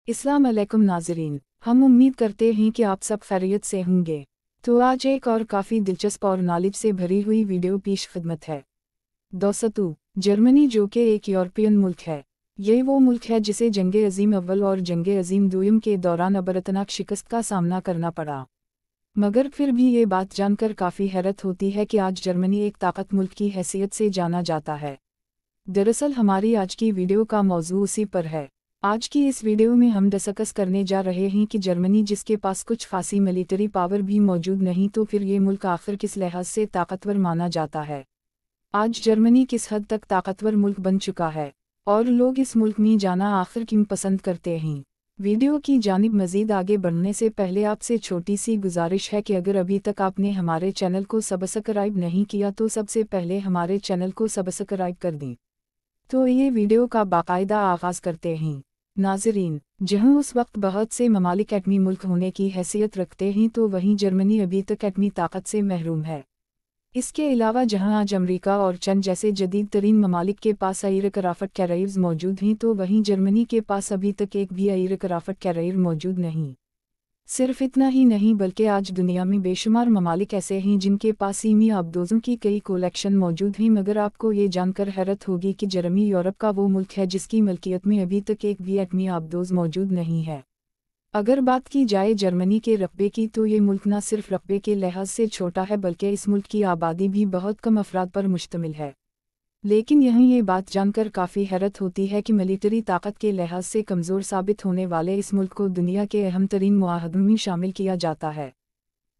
अस्सलाम अलैकुम नाज़रीन, हम उम्मीद करते हैं कि आप सब खैरियत से होंगे। तो आज एक और काफ़ी दिलचस्प और नॉलेज से भरी हुई वीडियो पेश खिदमत है। दोस्तों, जर्मनी जो कि एक यूरोपियन मुल्क है, ये वो मुल्क है जिसे जंग अज़ीम अव्वल और जंग अज़ीम दूयम के दौरान अबरतनाक शिकस्त का सामना करना पड़ा। मगर फिर भी ये बात जानकर काफ़ी हैरत होती है कि आज जर्मनी एक ताकत मुल्क की हैसियत से जाना जाता है। दरअसल हमारी आज की वीडियो का मौजू उसी पर है। आज की इस वीडियो में हम डिस्कस करने जा रहे हैं कि जर्मनी जिसके पास कुछ खासी मिलिट्री पावर भी मौजूद नहीं तो फिर ये मुल्क आखिर किस लिहाज से ताकतवर माना जाता है। आज जर्मनी किस हद तक ताकतवर मुल्क बन चुका है और लोग इस मुल्क में जाना आखिर क्यों पसंद करते हैं। वीडियो की जानिब मज़ीद आगे बढ़ने से पहले आपसे छोटी सी गुजारिश है कि अगर अभी तक आपने हमारे चैनल को सब्सक्राइब नहीं किया तो सबसे पहले हमारे चैनल को सब्सक्राइब कर दें। तो ये वीडियो का बाकायदा आगाज़ करते हैं। नाज़रीन, जहां उस वक्त बहुत से ममालिक एटमी मुल्क होने की हैसियत रखते हैं तो वहीं जर्मनी अभी तक एटमी ताकत से महरूम है। इसके अलावा जहां आज अमरीका और चंद जैसे जदीद तरीन ममालिक के पास एयरक्राफ्ट कैरियर्स मौजूद हैं तो वहीं जर्मनी के पास अभी तक एक भी एयरक्राफ्ट कैरियर मौजूद नहीं। सिर्फ इतना ही नहीं बल्कि आज दुनिया में बेशुमार ममालिक ऐसे हैं जिनके पास सीमी आबदोज़ों की कई कलेक्शन मौजूद हैं। मगर आपको ये जानकर हैरत होगी कि जर्मनी यूरोप का वो मुल्क है जिसकी मलकियत में अभी तक एक भी एटमी आबदोज़ मौजूद नहीं है। अगर बात की जाए जर्मनी के रकबे की तो ये मुल्क न सिर्फ रकबे के लिहाज से छोटा है बल्कि इस मुल्क की आबादी भी बहुत कम अफराद पर मुश्तमिल है। लेकिन यहीं ये बात जानकर काफ़ी हैरत होती है कि मिलिट्री ताकत के लिहाज से कमज़ोर साबित होने वाले इस मुल्क को दुनिया के अहम तरीन मुआहदों में शामिल किया जाता है।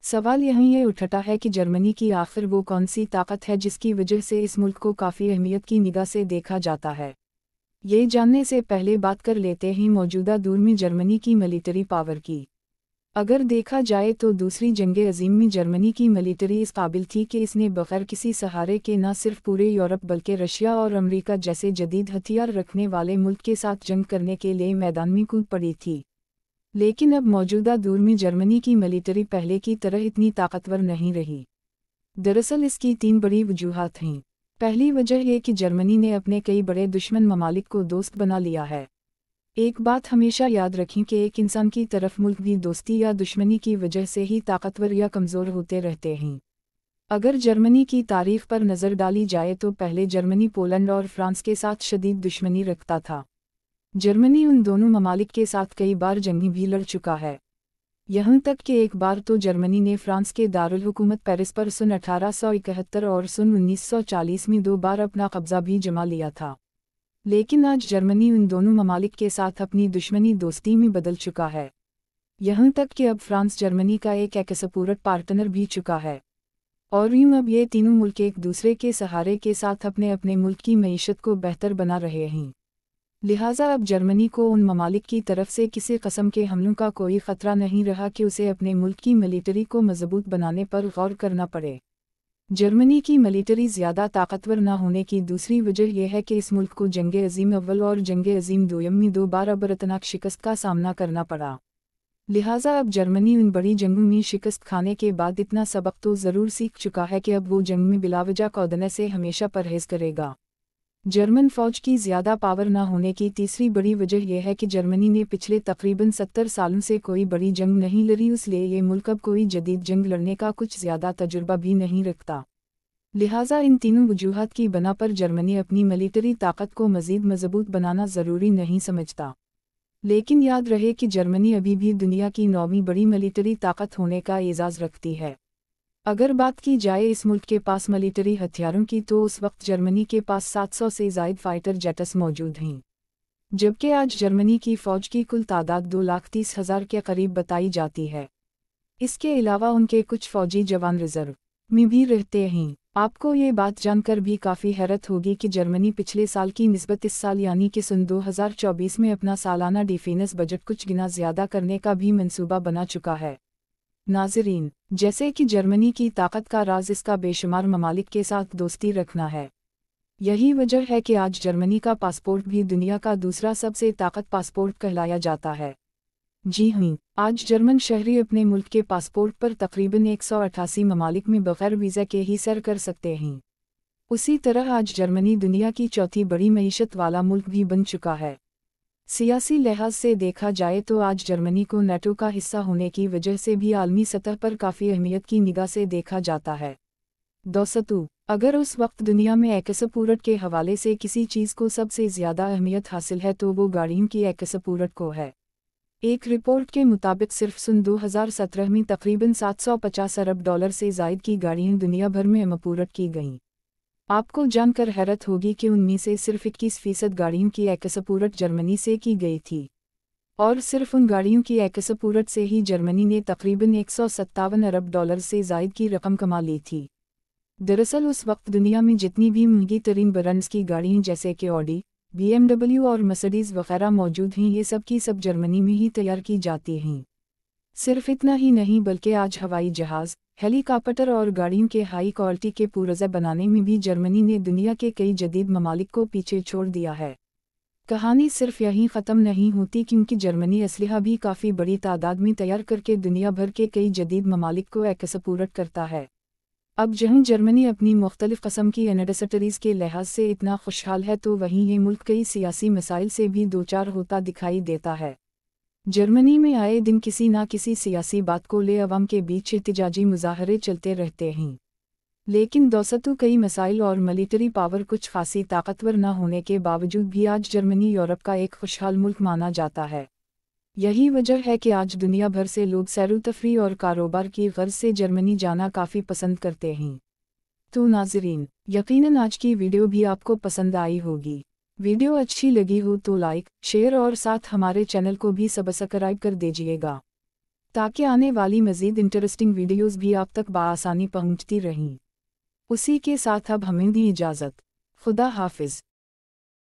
सवाल यहीं ये उठता है कि जर्मनी की आखिर वो कौन सी ताकत है जिसकी वजह से इस मुल्क को काफ़ी अहमियत की निगाह से देखा जाता है। ये जानने से पहले बात कर लेते हैं मौजूदा दौर में जर्मनी की मिलिट्री पावर की। अगर देखा जाए तो दूसरी जंग अज़ीम में जर्मनी की मिलिट्री इस काबिल थी कि इसने बग़ैर किसी सहारे के न सिर्फ पूरे यूरोप बल्कि रशिया और अमेरिका जैसे जदीद हथियार रखने वाले मुल्क के साथ जंग करने के लिए मैदान में कूद पड़ी थी। लेकिन अब मौजूदा दौर में जर्मनी की मिलिट्री पहले की तरह इतनी ताकतवर नहीं रही। दरअसल इसकी 3 बड़ी वजूहात हैं। पहली वजह यह कि जर्मनी ने अपने कई बड़े दुश्मन ममालिक को दोस्त बना लिया है। एक बात हमेशा याद रखें कि एक इंसान की तरफ मुल्क भी दोस्ती या दुश्मनी की वजह से ही ताकतवर या कमज़ोर होते रहते हैं। अगर जर्मनी की तारीख पर नज़र डाली जाए तो पहले जर्मनी पोलैंड और फ्रांस के साथ शदीद दुश्मनी रखता था। जर्मनी उन दोनों ममालिक के साथ कई बार जंगी भी लड़ चुका है। यहाँ तक कि एक बार तो जर्मनी ने फ्रांस के दारुल हुकूमत पेरिस पर सन 1871 और सन 1940 में 2 बार अपना कब्ज़ा भी जमा लिया था। लेकिन आज जर्मनी उन दोनों ममालिक के साथ अपनी दुश्मनी दोस्ती में बदल चुका है। यहाँ तक कि अब फ्रांस जर्मनी का एक एक्सपोर्ट पार्टनर भी चुका है। और यूं अब ये तीनों मुल्क एक दूसरे के सहारे के साथ अपने अपने मुल्क की मईशत को बेहतर बना रहे हैं। लिहाजा अब जर्मनी को उन ममालिक की तरफ से किसी किस्म के हमलों का कोई ख़तरा नहीं रहा कि उसे अपने मुल्क की मिलिट्री को मजबूत बनाने पर गौर करना पड़े। जर्मनी की मिलिट्री ज़्यादा ताकतवर न होने की दूसरी वजह यह है कि इस मुल्क को जंग अज़ीम अव्वल और जंग अज़ीम दूयम में 2 बार अबरतनाक शिकस्त का सामना करना पड़ा। लिहाजा अब जर्मनी उन बड़ी जंगों में शिकस्त खाने के बाद इतना सबक तो ज़रूर सीख चुका है कि अब वो जंग में बिलावजह कूदने से हमेशा परहेज़ करेगा। जर्मन फ़ौज की ज़्यादा पावर न होने की तीसरी बड़ी वजह यह है कि जर्मनी ने पिछले तकरीबन 70 सालों से कोई बड़ी जंग नहीं लड़ी, इसलिए ये मुल्क अब कोई जदीद जंग लड़ने का कुछ ज़्यादा तजुर्बा भी नहीं रखता। लिहाजा इन तीनों वजूहात की बना पर जर्मनी अपनी मिलिट्री ताकत को मज़ीद मजबूत बनाना ज़रूरी नहीं समझता। लेकिन याद रहे कि जर्मनी अभी भी दुनिया की 9वीं बड़ी मिलिट्री ताकत होने का एजाज़ रखती है। अगर बात की जाए इस मुल्क के पास मिलिट्री हथियारों की तो उस वक्त जर्मनी के पास 700 से ज़ायद फाइटर जेट्स मौजूद हैं। जबकि आज जर्मनी की फ़ौज की कुल तादाद 2,30,000 के करीब बताई जाती है। इसके अलावा उनके कुछ फ़ौजी जवान रिज़र्व में भी रहते हैं। आपको ये बात जानकर भी काफ़ी हैरत होगी कि जर्मनी पिछले साल की निस्बत इस साल यानी कि सन 2024 में अपना सालाना डिफेंस बजट कुछ गुना ज़्यादा करने का भी मंसूबा बना चुका है। नाज़रीन, जैसे कि जर्मनी की ताकत का राज इसका बेशुमार ममालिक के साथ दोस्ती रखना है। यही वजह है कि आज जर्मनी का पासपोर्ट भी दुनिया का दूसरा सबसे ताकत पासपोर्ट कहलाया जाता है। जी हाँ, आज जर्मन शहरी अपने मुल्क के पासपोर्ट पर तकरीबन 188 ममालिक में बग़ैर वीज़ा के ही सैर कर सकते हैं। उसी तरह आज जर्मनी दुनिया की चौथी बड़ी मईशत वाला मुल्क भी बन चुका है। सियासी लिहाज से देखा जाए तो आज जर्मनी को नेटो का हिस्सा होने की वजह से भी आलमी सतह पर काफ़ी अहमियत की निगाह से देखा जाता है। दोस्तों, अगर उस वक्त दुनिया में एक्सपोर्ट के हवाले से किसी चीज़ को सबसे ज़्यादा अहमियत हासिल है तो वो गाड़ियों की एक्सपोर्ट को है। एक रिपोर्ट के मुताबिक सिर्फ सन 2017 में तकरीबन 750 अरब डॉलर से ज़ायद की गाड़ियाँ दुनिया भर में एक्सपोर्ट की गईं। आपको जानकर हैरत होगी कि उनमें से सिर्फ 21% गाड़ियों की एक्सपोर्ट जर्मनी से की गई थी। और सिर्फ उन गाड़ियों की एक्सपोर्ट से ही जर्मनी ने तकरीबन 157 अरब डॉलर से ज़ायद की रकम कमा ली थी। दरअसल उस वक्त दुनिया में जितनी भी महंगी तरीन ब्रांड्स की गाड़ियाँ जैसे कि ऑडी, BMW और मर्सिडीज़ वगैरह मौजूद हैं, ये सब की सब जर्मनी में ही तैयार की जाती हैं। सिर्फ इतना ही नहीं बल्कि आज हवाई जहाज़, हेलीकॉप्टर और गाड़ियों के हाई क्वालिटी के पुर्जे बनाने में भी जर्मनी ने दुनिया के कई जदीद ममालिक को पीछे छोड़ दिया है। कहानी सिर्फ यहीं ख़त्म नहीं होती क्योंकि जर्मनी असलहा भी काफ़ी बड़ी तादाद में तैयार करके दुनिया भर के कई जदीद ममालिक को एक्सपोर्ट करता है। अब जहाँ जर्मनी अपनी मुख्तलिफ़ क़स्म की इंडस्ट्रीज़ के लिहाज से इतना खुशहाल है तो वहीं ये मुल्क कई सियासी मसाइल से भी दो चार होता दिखाई देता है। जर्मनी में आए दिन किसी न किसी सियासी बात को ले अवाम के बीच एहतजाजी मुजाहरे चलते रहते हैं। लेकिन दोस्तों, कई मसाइल और मिलिट्री पावर कुछ खासी ताकतवर न होने के बावजूद भी आज जर्मनी यूरोप का एक खुशहाल मुल्क माना जाता है। यही वजह है कि आज दुनिया भर से लोग सैर तफरी और कारोबार की गर्ज से जर्मनी जाना काफ़ी पसंद करते हैं। तो नाज़रीन, यकीनन आज की वीडियो भी आपको पसंद आई होगी। वीडियो अच्छी लगी हो तो लाइक, शेयर और साथ हमारे चैनल को भी सब्सक्राइब कर दीजिएगा ताकि आने वाली मज़ीद इंटरेस्टिंग वीडियोज़ भी आप तक बआसानी पहुँचती रहें। उसी के साथ अब हमें दी इजाज़त। खुदा हाफिज़।